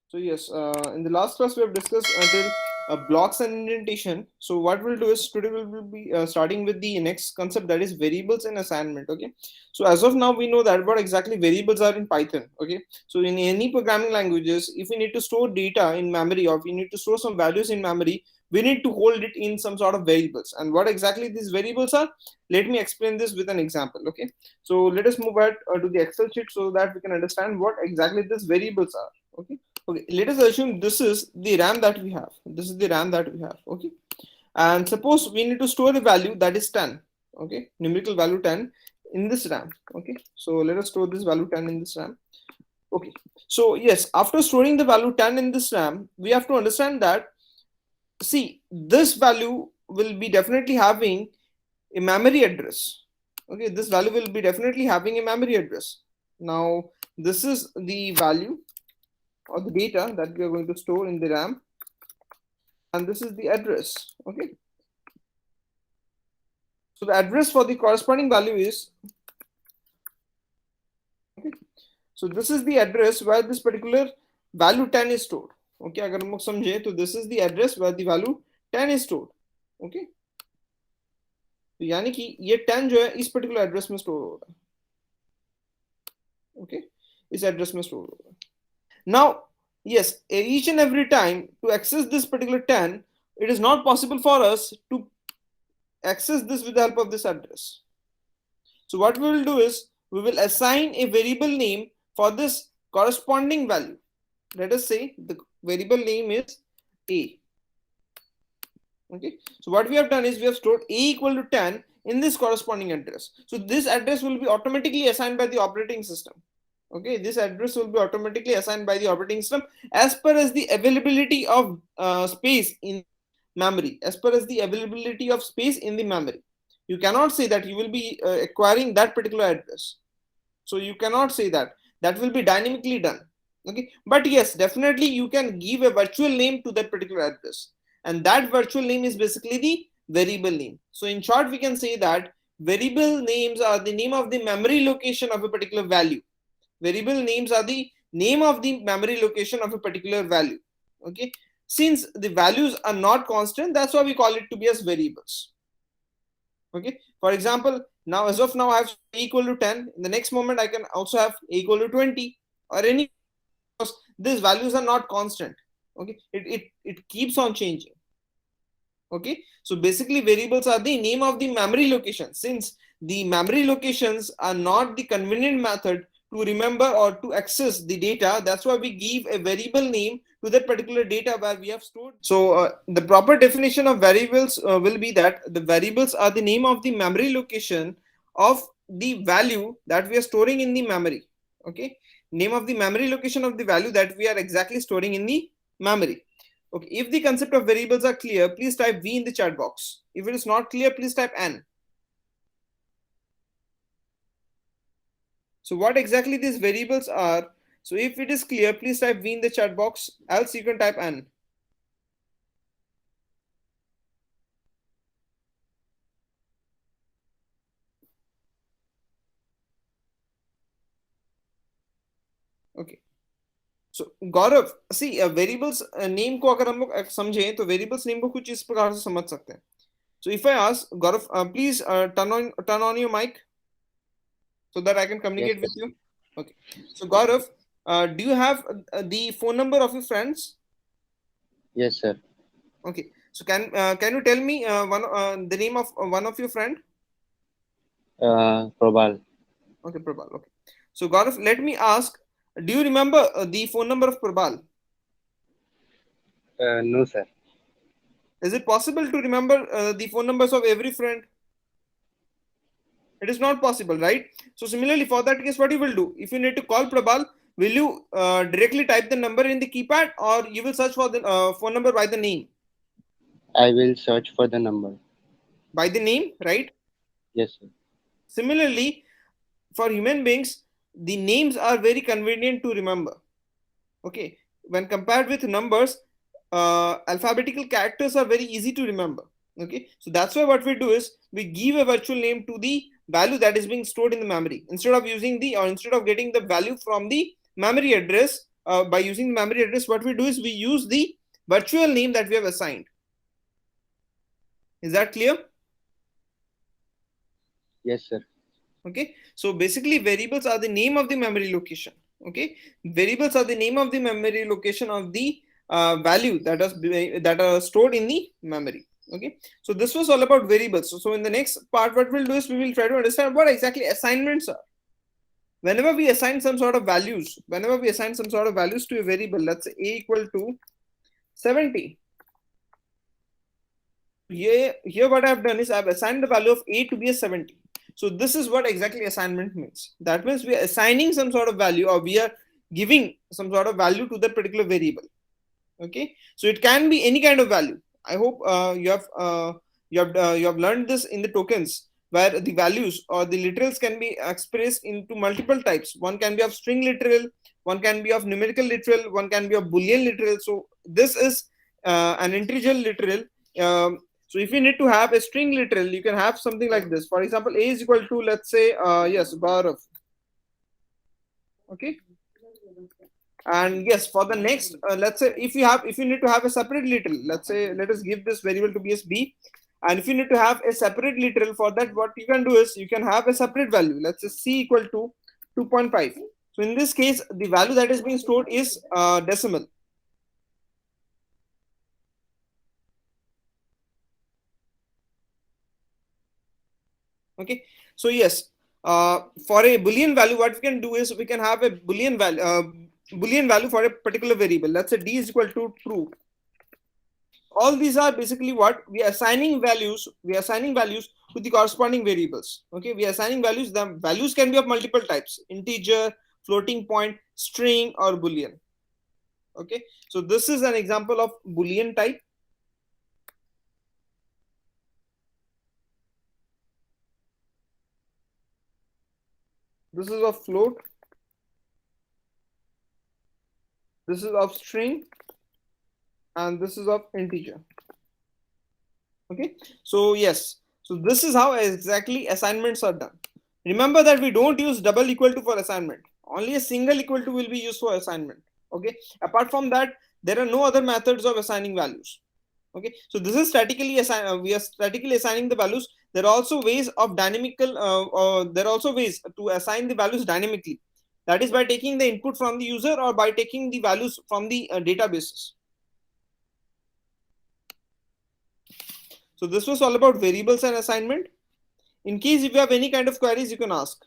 So yes, in the last class we have discussed until blocks and indentation. So what we'll do is today we'll be starting with the next concept, that is variables and assignment. Okay. So as of now we know that what exactly variables are in Python. Okay. So in any programming languages, if we need to store data in memory or we need to store some values in memory, we need to hold it in some sort of variables. And what exactly these variables are, let me explain this with an example. Okay. So let us move ahead to the Excel sheet so that we can understand what exactly these variables are. Okay. Okay, let us assume this is the RAM that we have. This is the RAM that we have. Okay. And suppose we need to store a value that is 10. Okay. Numerical value 10 in this RAM. Okay. So let us store this value 10 in this RAM. Okay. So yes, after storing the value 10 in this RAM, we have to understand that, see, this value will be definitely having a memory address. Okay. This value will be definitely having a memory address. Now, this is the value or the data that we are going to store in the RAM, and this is the address. Okay, so the address for the corresponding value is, okay, so this is the address where this particular value 10 is stored. Okay, अगर हम लोग समझे तो this is the address where the value 10 is stored. Okay, तो यानी कि ये 10 जो है इस particular address में store होगा. Okay, इस address में store होगा. Now, yes, each and every time to access this particular 10, it is not possible for us to access this with the help of this address. So what we will do is we will assign a variable name for this corresponding value. Let us say the variable name is a. Okay. So what we have done is we have stored a equal to 10 in this corresponding address. So this address will be automatically assigned by the operating system. Okay, this address will be automatically assigned by the operating system as per as the availability of space in memory, as per as the availability of space in the memory. You cannot say that you will be acquiring that particular address. So you cannot say that. That will be dynamically done. Okay, but yes, definitely you can give a virtual name to that particular address, and that virtual name is basically the variable name. So in short, we can say that variable names are the name of the memory location of a particular value. Variable names are the name of the memory location of a particular value. Okay, since the values are not constant, that's why we call it to be as variables. Okay, for example, now as of now I have a equal to 10. In the next moment I can also have a equal to 20 or any, because these values are not constant. Okay, it keeps on changing. Okay, so basically variables are the name of the memory location. Since the memory locations are not the convenient method to remember or to access the data, that's why we give a variable name to that particular data where we have stored. So the proper definition of variables will be that the variables are the name of the memory location of the value that we are storing in the memory. Okay, name of the memory location of the value that we are exactly storing in the memory. Okay, if the concept of variables are clear, please type V in the chat box. If it is not clear, please type N. So what exactly these variables are? So if it is clear, please type V in the chat box, else you can type N. Okay. So Gaurav, see variables name को अगर हम लोग समझें तो variables name को कुछ इस प्रकार से समझ सकते हैं. So if I ask Gaurav, please turn on your mic so that I can Yes, communicate sir. with you. Okay. So Gaurav, do you have the phone number of your friends? Yes, sir. Okay. So can you tell me one the name of one of your friend? Probal. Okay, Prabal. Okay. So Gaurav, let me ask, do you remember the phone number of Prabal? No, sir. Is it possible to remember the phone numbers of every friend? It is not possible, right? So similarly, for that case, what you will do? If you need to call Prabal, will you directly type the number in the keypad, or you will search for the phone number by the name? I will search for the number. By the name, right? Yes, sir. Similarly, for human beings, the names are very convenient to remember. Okay, when compared with numbers, alphabetical characters are very easy to remember. Okay, so that's why what we do is we give a virtual name to the value that is being stored in the memory instead of using the, or instead of getting the value from the memory address. by using the memory address, what we do is we use the virtual name that we have assigned. Is that clear? Yes, sir. Okay, so basically variables are the name of the memory location. Okay, variables are the name of the memory location of the value that are stored in the memory. Okay, so this was all about variables. So in the next part, what we'll do is we will try to understand what exactly assignments are. Whenever we assign some sort of values, to a variable, let's say a equal to 70. Here what I've done is I've assigned the value of a to be a 70. So this is what exactly assignment means. That means we are assigning some sort of value, or we are giving some sort of value to that particular variable. Okay, so it can be any kind of value. I hope you have learned this in the tokens, where the values or the literals can be expressed into multiple types. One can be of string literal, one can be of numerical literal, one can be of boolean literal. So this is an integer literal. So if you need to have a string literal, you can have something like this. For example, a is equal to, let's say, yes, bar of. Okay. And yes, for the next, let's say if you need to have a separate literal, let's say, let us give this variable to be as b. And if you need to have a separate literal, for that, what you can do is you can have a separate value. Let's say c equal to 2.5. So in this case, the value that is being stored is decimal. Okay, so yes, for a boolean value, what we can do is we can have a boolean value for a particular variable. Let's say d is equal to true. All these are basically what we are assigning values. We are assigning values to the corresponding variables. Okay, we are assigning values. The values can be of multiple types: integer, floating point, string, or boolean. Okay, so this is an example of boolean type. This is of float. This is of string, and this is of integer. Okay, so yes, so this is how exactly assignments are done. Remember that we don't use double equal to for assignment. Only a single equal to will be used for assignment. Okay, apart from that, there are no other methods of assigning values. Okay, so this is statically we are statically assigning the values. There are also ways of dynamical there are also ways to assign the values dynamically. That is by taking the input from the user, or by taking the values from the databases. So this was all about variables and assignment. In case if you have any kind of queries, you can ask.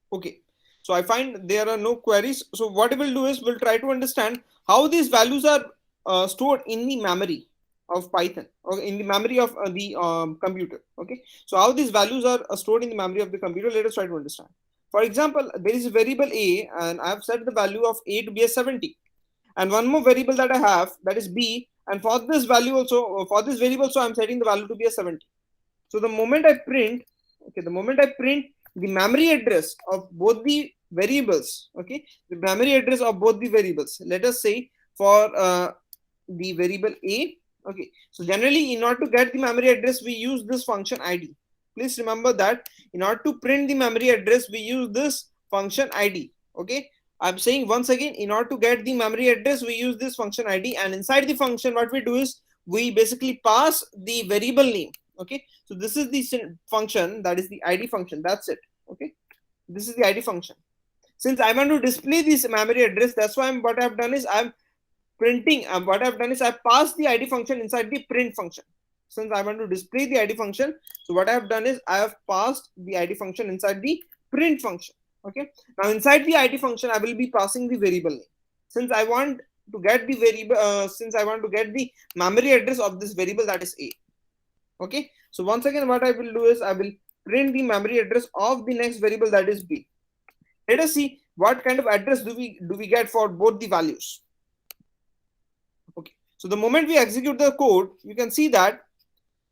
Okay, so I find there are no queries. So what we'll do is we'll try to understand how these values are stored in the memory of Python, or in the memory of the computer. Okay, so how these values are stored in the memory of the computer, let us try to understand. For example, there is a variable a, and I have set the value of a to be a 70, and one more variable that I have, that is b, and for this value also, for this variable, so I'm setting the value to be a 70. So the moment I print, okay, the moment I print the memory address of both the variables, okay, the memory address of both the variables, let us say for the variable a. Okay, so generally in order to get the memory address, we use this function id. Please remember that in order to print the memory address, we use this function id. Okay, I'm saying once again, in order to get the memory address, we use this function id, and inside the function, what we do is we basically pass the variable name. Okay, so this is the function, that is the id function. That's it. Okay, this is the id function. Since I want to display this memory address, that's why what I've done is I'm printing. What I've done is I passed the id function inside the print function. Since I want to display the id function, so what I have done is I have passed the id function inside the print function. Okay, now inside the id function, I will be passing the variable name. Since I want to get the variable, since I want to get the memory address of this variable, that is a. Okay, so once again, what I will do is I will print the memory address of the next variable, that is b. Let us see what kind of address do we get for both the values. Okay, so the moment we execute the code, you can see that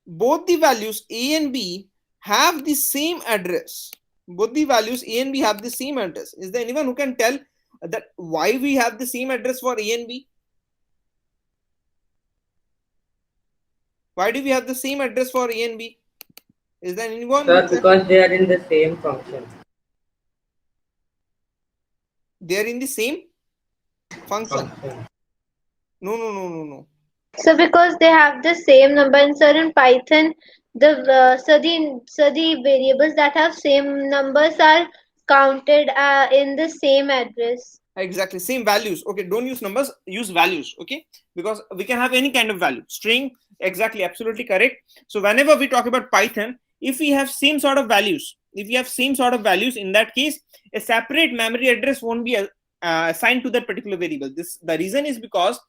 both the values a and b have the same address. Both the values a and b have the same address. Is there anyone who can tell that why we have the same address for A and B? Why do we have the same address for A and B? Is there anyone Sir, who can? because they are in the same function. They are in the same function. Function. No, no, no, no, no. So because they have the same number, and sir, in Python, the variables that have same numbers are counted in the same address. Exactly, same values. Okay, don't use numbers, use values. Okay, because we can have any kind of value. String, exactly, absolutely correct. So whenever we talk about Python, if we have same sort of values, in that case, a separate memory address won't be assigned to that particular variable. The reason is because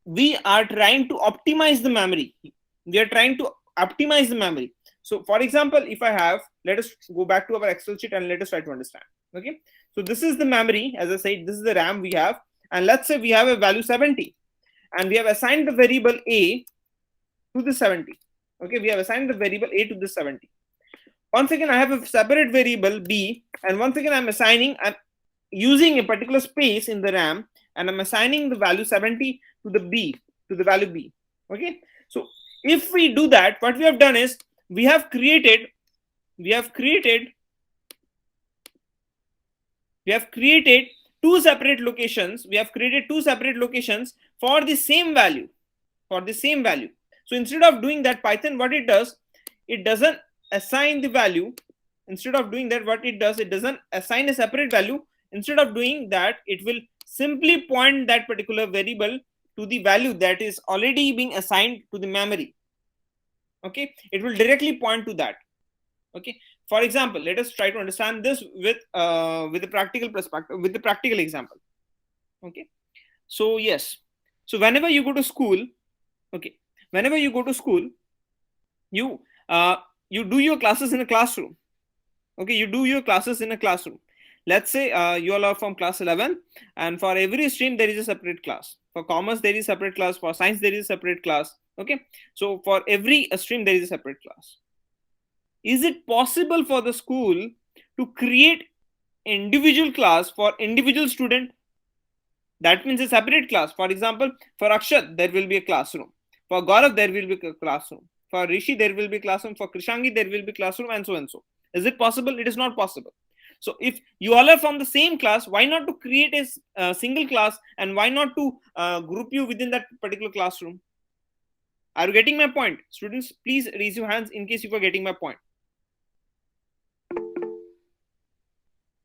we are trying to optimize the memory. So for example, if I have, let us go back to our Excel sheet and let us try to understand. Okay, so this is the memory, as I said, this is the RAM we have, and let's say we have a value 70, and we have assigned the variable A to the 70. Okay, we have assigned the variable A to the 70. Once again, I have a separate variable B, and once again I'm using a particular space in the RAM, and I'm assigning the value 70 to the value B. Okay, so if we do that, what we have done is we have created two separate locations. For the same value. So instead of doing that, Python, what it does, it doesn't assign the value. Instead of doing that, what it does, it doesn't assign a separate value. Instead of doing that, it will simply point that particular variable to the value that is already being assigned to the memory. Okay, it will directly point to that. Okay, for example, let us try to understand this with the practical perspective, with the practical example. Okay, so yes, so whenever you go to school, you you do your classes in a classroom. Okay, you do your classes in a classroom. Let's say you all are from class 11, and for every stream there is a separate class. For commerce there is a separate class, for science there is a separate class. Okay, so for every stream there is a separate class. Is it possible for the school to create individual class for individual student? That means a separate class. For example, for Akshat there will be a classroom, for Gaurav there will be a classroom, for Rishi there will be a classroom, for Krishangi there will be classroom, and so and so. Is it possible? It is not possible. So if you all are from the same class, why not to create a single class, and why not to group you within that particular classroom? Are you getting my point? Students, please raise your hands in case you are getting my point.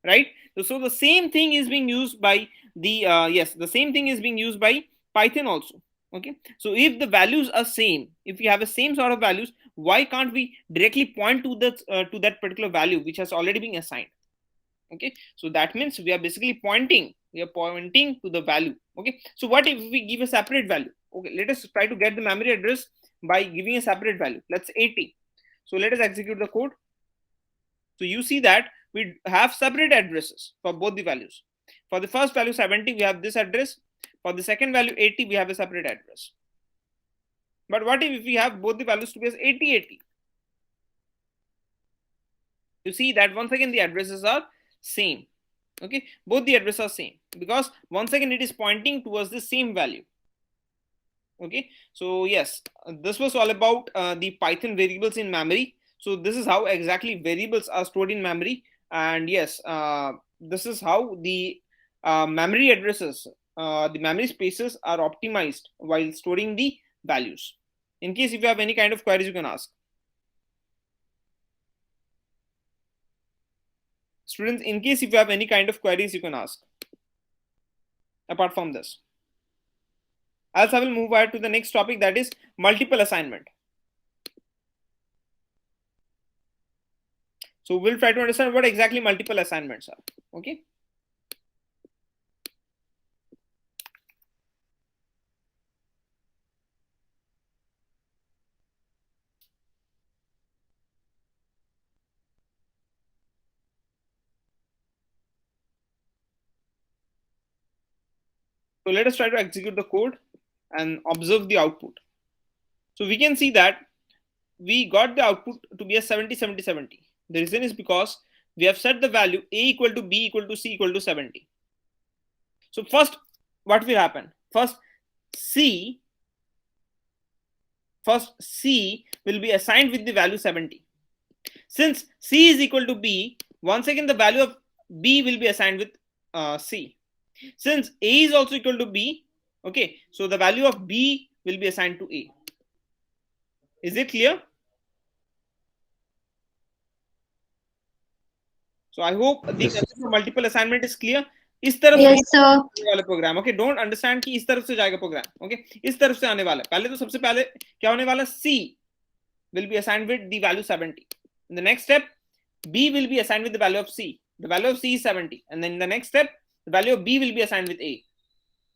Right? So the same thing is being used by the same thing is being used by Python also. Okay, so if the values are same, if we have the same sort of values, why can't we directly point to that particular value which has already been assigned? Okay, so that means we are basically pointing to the value. Okay, so what if we give a separate value? Okay, let us try to get the memory address by giving a separate value. Let's say 80. So let us execute the code. So you see that we have separate addresses for both the values. For the first value 70, we have this address. For the second value 80, we have a separate address. But what if we have both the values to be as 80, 80? You see that once again the addresses are same. Okay, both the addresses are same, because once again it is pointing towards the same value. Okay, so yes, this was all about the Python variables in memory. So this is how exactly variables are stored in memory, and yes, this is how the memory addresses, the memory spaces are optimized while storing the values. In case if you have any kind of queries, you can ask. Students, in case if you have any kind of queries, you can ask. Apart from this, else I will move ahead to the next topic, that is multiple assignment. So we'll try to understand what exactly multiple assignments are. Okay. So let us try to execute the code and observe the output. So we can see that we got the output to be a 70, 70, 70. The reason is because we have set the value a equal to b equal to c equal to 70. So first, what will happen? First C will be assigned with the value 70. Since C is equal to B, once again the value of B will be assigned with C. Since A is also equal to B, okay, so the value of B will be assigned to A. Is it clear? So I hope the concept of multiple assignment is clear. इस तरफ Yes, sir. वाला programme, okay, don't understand कि इस तरफ से जाएगा programme, okay, इस तरफ से आने वाला है. पहले तो सबसे पहले क्या होने वाला, C will be assigned with the value 70. In the next step, B will be assigned with the value of C. The value of C is 70, and then in the next step, the value of B will be assigned with A.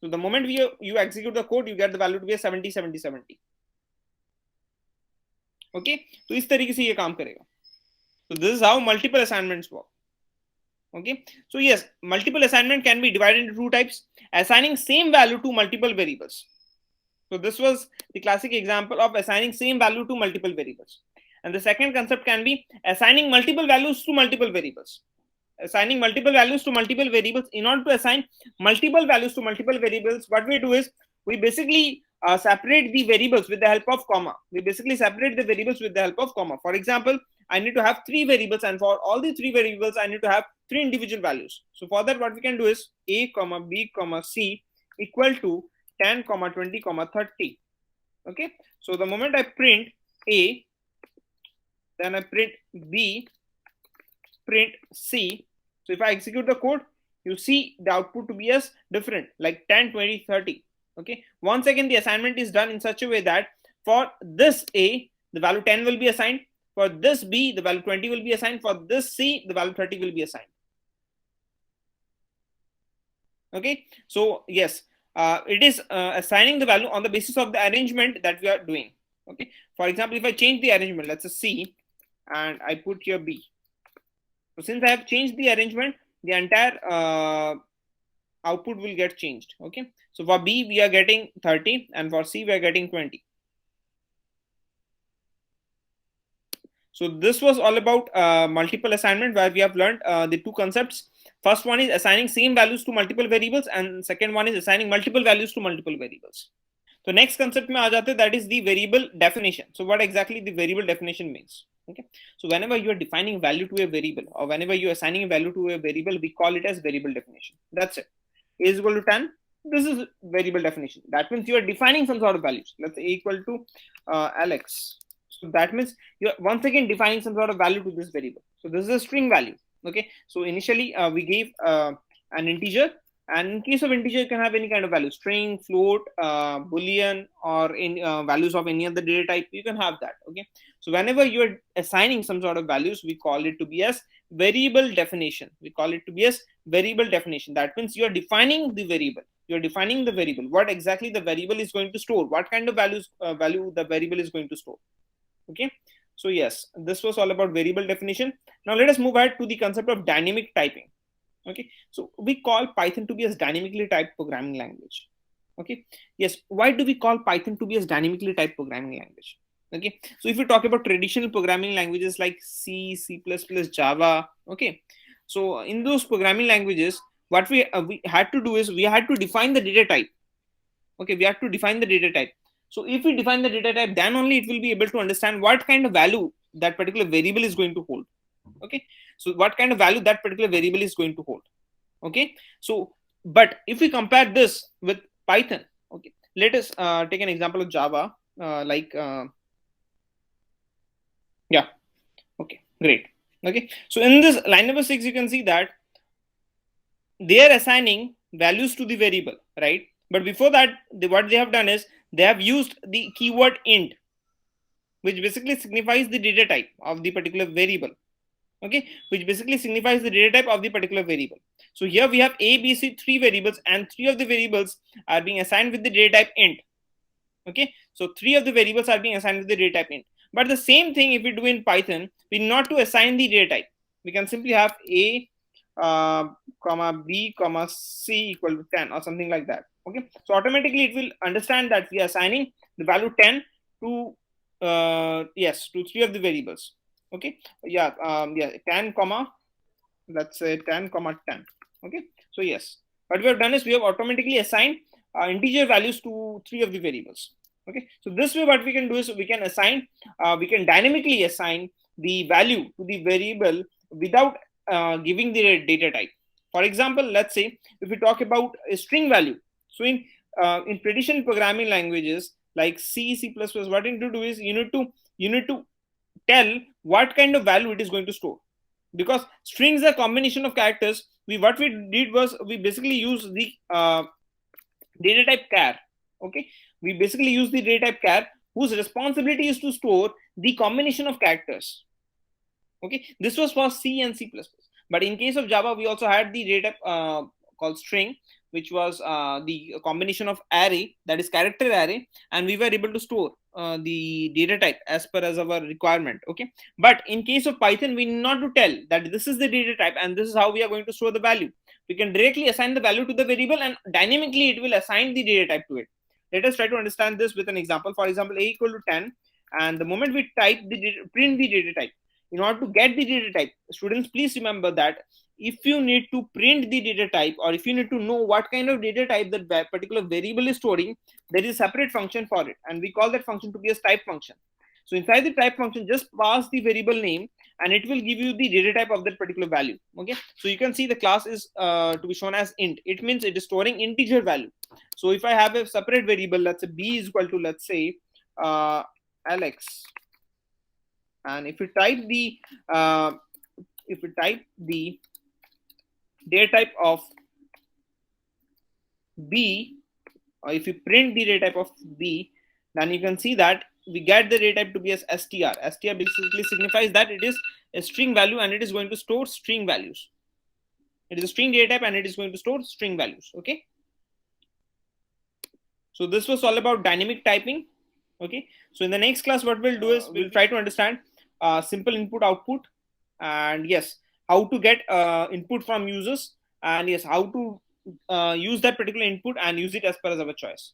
So the moment you execute the code, you get the value to be a 70, 70, 70. Okay, तो इस तरीके से ये काम करेगा. So this is how multiple assignments work. Okay, so yes, multiple assignment can be divided into two types: assigning same value to multiple variables. So this was the classic example of assigning same value to multiple variables. And the second concept can be assigning multiple values to multiple variables. Assigning multiple values to multiple variables. In order to assign multiple values to multiple variables, what we do is we basically separate the variables with the help of comma. We basically separate the variables with the help of comma. For example, I need to have three variables, and for all the three variables, I need to have three individual values. So for that, what we can do is A, B, C equal to 10, 20, 30. Okay, so the moment I print A, then I print B, print C. So if I execute the code, you see the output to be as different, like 10, 20, 30. Okay, once again, the assignment is done in such a way that for this A, the value 10 will be assigned. For this B, the value 20 will be assigned. For this C, the value 30 will be assigned. Okay, so yes, it is assigning the value on the basis of the arrangement that we are doing. Okay, for example, if I change the arrangement, let's say C, and I put here B. So since I have changed the arrangement, the entire output will get changed. Okay, so for B we are getting 30, and for C we are getting 20. So this was all about multiple assignment, where we have learned the two concepts. First one is assigning same values to multiple variables, and second one is assigning multiple values to multiple variables. So next concept में आ जाते हैं, that is the variable definition. So what exactly the variable definition means? Okay, so whenever you are defining value to a variable, or whenever you are assigning a value to a variable, we call it as variable definition. That's it. A is equal to 10. This is variable definition. That means you are defining some sort of values. Let's say A equal to Alex. So that means you're once again defining some sort of value to this variable. So this is a string value. Okay, so initially we gave an integer, and in case of integer, you can have any kind of value: string, float, boolean, or in values of any other data type. You can have that. Okay, so whenever you are assigning some sort of values, we call it to be as variable definition. We call it to be as variable definition. That means you are defining the variable. You are defining the variable. What exactly the variable is going to store? What kind of value the variable is going to store? Okay, so yes, this was all about variable definition. Now let us move ahead to the concept of dynamic typing. Okay, so we call Python to be a dynamically typed programming language. Okay, yes, why do we call Python to be a dynamically typed programming language? Okay, so if you talk about traditional programming languages like C, C++, Java, okay, so in those programming languages, what we had to do is we had to define the data type. Okay, we have to define the data type. So if we define the data type, then only it will be able to understand what kind of value that particular variable is going to hold. Okay, so what kind of value that particular variable is going to hold. Okay, so but if we compare this with Python, okay, let us take an example of Java, yeah, okay, great. Okay, so in this line number 6, you can see that they are assigning values to the variable, right? But before that, what they have done is they have used the keyword int, which basically signifies the data type of the particular variable. Okay, which basically signifies the data type of the particular variable. So here we have A, B, C, 3 variables, and 3 of the variables are being assigned with the data type int. Okay, so 3 of the variables are being assigned with the data type int. But the same thing if we do in Python, we need not to assign the data type. We can simply have A, B, C equal to 10 or something like that. Okay, so automatically it will understand that we are assigning the value 10 to to 3 of the variables. Okay, yeah, 10 comma, let's say 10 comma 10. Okay, so yes, what we have done is we have automatically assigned integer values to 3 of the variables. Okay, so this way what we can do is we can dynamically assign the value to the variable without giving the data type. For example, let's say if we talk about a string value, so in traditional programming languages like C, C++, what you need to do is you need to tell what kind of value it is going to store, because strings are combination of characters. What we did was we basically use the data type char. Okay, we basically use the data type char whose responsibility is to store the combination of characters. Okay, this was for C and C++, but in case of Java we also had the data type called string, which was the combination of array, that is character array, and we were able to store the data type as per as our requirement. Okay, but in case of Python we need not to tell that this is the data type and this is how we are going to store the value. We can directly assign the value to the variable and dynamically it will assign the data type to it. Let us try to understand this with an example. For example, a equal to 10, and the moment we type print the data type, in order to get the data type, students, please remember that if you need to print the data type, or if you need to know what kind of data type that particular variable is storing, there is a separate function for it, and we call that function to be a type function. So inside the type function, just pass the variable name and it will give you the data type of that particular value. Okay, so you can see the class is to be shown as int. It means it is storing integer value. So if I have a separate variable, let's say b is equal to, let's say, Alex, and if you type the data type of b, or if you print the data type of b, then you can see that we get the data type to be as str. Str basically signifies that it is a string value and it is going to store string values. It is a string data type and it is going to store string values. Okay, so this was all about dynamic typing. Okay, so in the next class what we'll do is we'll try to understand simple input output, and yes, how to get input from users, and yes, how to use that particular input and use it as per as our choice.